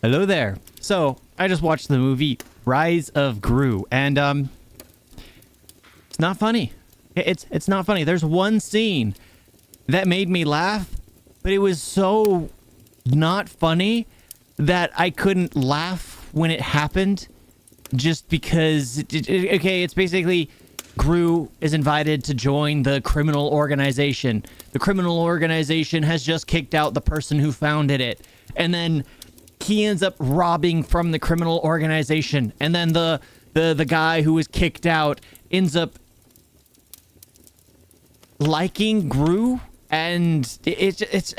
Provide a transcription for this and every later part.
Hello there. So, I just watched the movie Rise of Gru, and it's not funny. It's not funny. There's one scene that made me laugh, but it was so not funny that I couldn't laugh when it happened just because okay, it's basically Gru is invited to join the criminal organization. The criminal organization has just kicked out the person who founded it. And then he ends up robbing from the criminal organization. And then the guy who was kicked out ends up liking Gru, and it's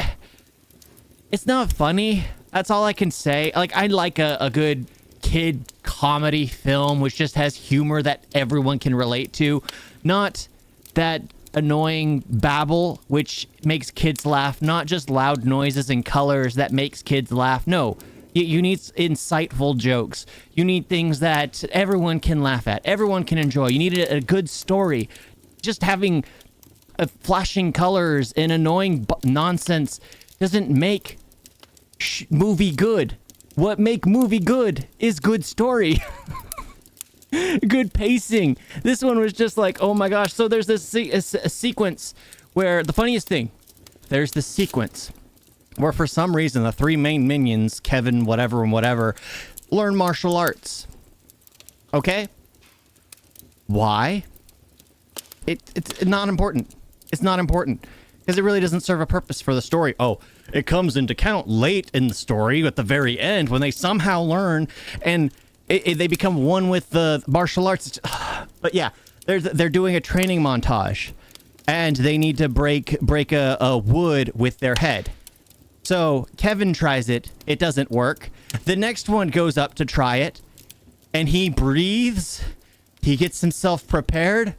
not funny. That's all I can say. Like, I like a good kid comedy film which just has humor that everyone can relate to, not that annoying babble which makes kids laugh, not just loud noises and colors that makes kids laugh. No, you need insightful jokes. You need things that everyone can laugh at, everyone can enjoy. You need a good story. Just having flashing colors and annoying nonsense doesn't make movie good. What make movie good is good story. Good pacing. This one was just like, oh my gosh. So there's this a sequence where the funniest thing, there's this sequence where for some reason the three main minions, Kevin, whatever, and whatever, learn martial arts. Okay? Why? It's not important. It's not important because it really doesn't serve a purpose for the story. Oh, it comes into count late in the story at the very end when they somehow learn and they become one with the martial arts. But yeah, they're doing a training montage and they need to break a wood with their head. So Kevin tries it. It doesn't work. The next one goes up to try it and he breathes. He gets himself prepared.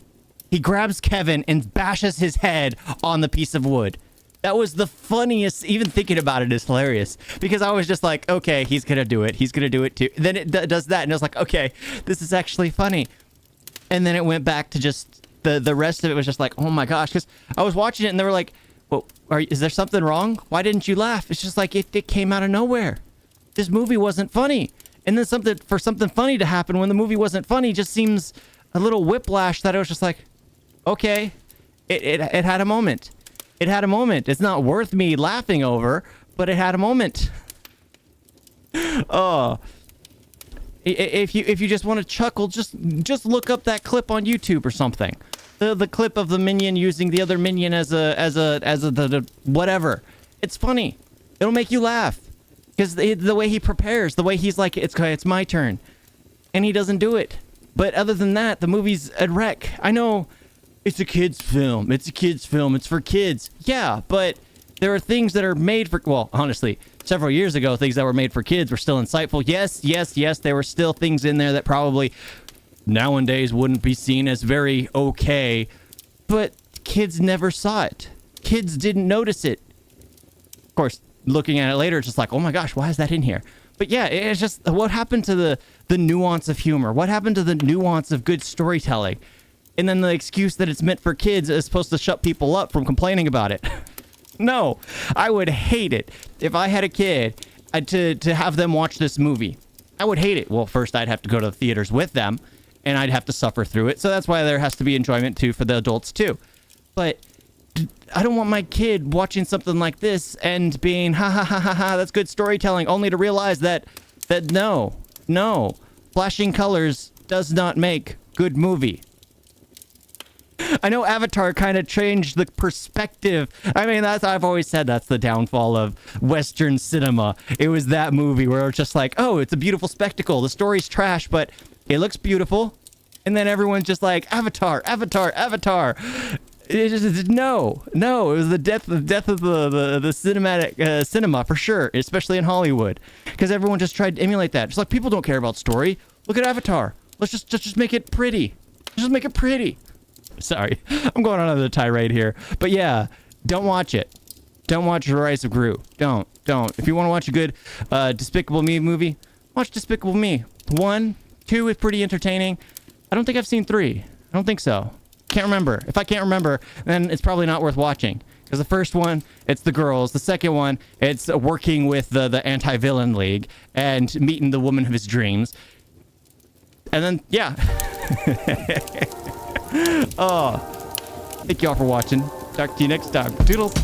He grabs Kevin and bashes his head on the piece of wood. That was the funniest. Even thinking about it is hilarious because I was just like, okay, he's going to do it. He's going to do it too. Then it does that. And I was like, okay, this is actually funny. And then it went back to just the rest of it was just like, oh my gosh. Because I was watching it and they were like, well, is there something wrong? Why didn't you laugh? It's just like it came out of nowhere. This movie wasn't funny. And then something funny to happen when the movie wasn't funny just seems a little whiplash that I was just like, okay, it had a moment. It had a moment. It's not worth me laughing over, but it had a moment. Oh, if you just want to chuckle, just look up that clip on YouTube or something. The clip of the minion using the other minion as the whatever. It's funny. It'll make you laugh because the way he prepares, the way he's like, it's my turn, and he doesn't do it. But other than that, the movie's a wreck. I know. It's a kid's film. It's a kid's film. It's for kids. Yeah, but there are things that are made for... Well, honestly, several years ago, things that were made for kids were still insightful. Yes, there were still things in there that probably nowadays wouldn't be seen as very okay. But kids never saw it. Kids didn't notice it. Of course, looking at it later, it's just like, oh my gosh, why is that in here? But yeah, it's just... What happened to the nuance of humor? What happened to the nuance of good storytelling? And then the excuse that it's meant for kids is supposed to shut people up from complaining about it. No, I would hate it if I had a kid to have them watch this movie. I would hate it. Well, first I'd have to go to the theaters with them and I'd have to suffer through it. So that's why there has to be enjoyment too for the adults too. But I don't want my kid watching something like this and being ha ha ha ha ha, that's good storytelling, only to realize that no, flashing colors does not make good movie. I know Avatar kind of changed the perspective. I mean, I've always said that's the downfall of Western cinema. It was that movie where it's just like, oh, it's a beautiful spectacle. The story's trash, but it looks beautiful. And then everyone's just like, Avatar. It just, no. It was the death of the cinematic cinema for sure, especially in Hollywood, because everyone just tried to emulate that. It's like people don't care about story. Look at Avatar. Let's just make it pretty. Just make it pretty. Sorry, I'm going on another tirade here. But yeah, don't watch it. Don't watch The Rise of Gru. Don't. If you want to watch a good Despicable Me movie, watch Despicable Me. 1, 2 is pretty entertaining. I don't think I've seen 3. I don't think so. Can't remember. If I can't remember, then it's probably not worth watching. Because the first one, it's the girls. The second one, it's working with the anti-villain league and meeting the woman of his dreams. And then, yeah. Oh, thank you all for watching. Talk to you next time. Toodles.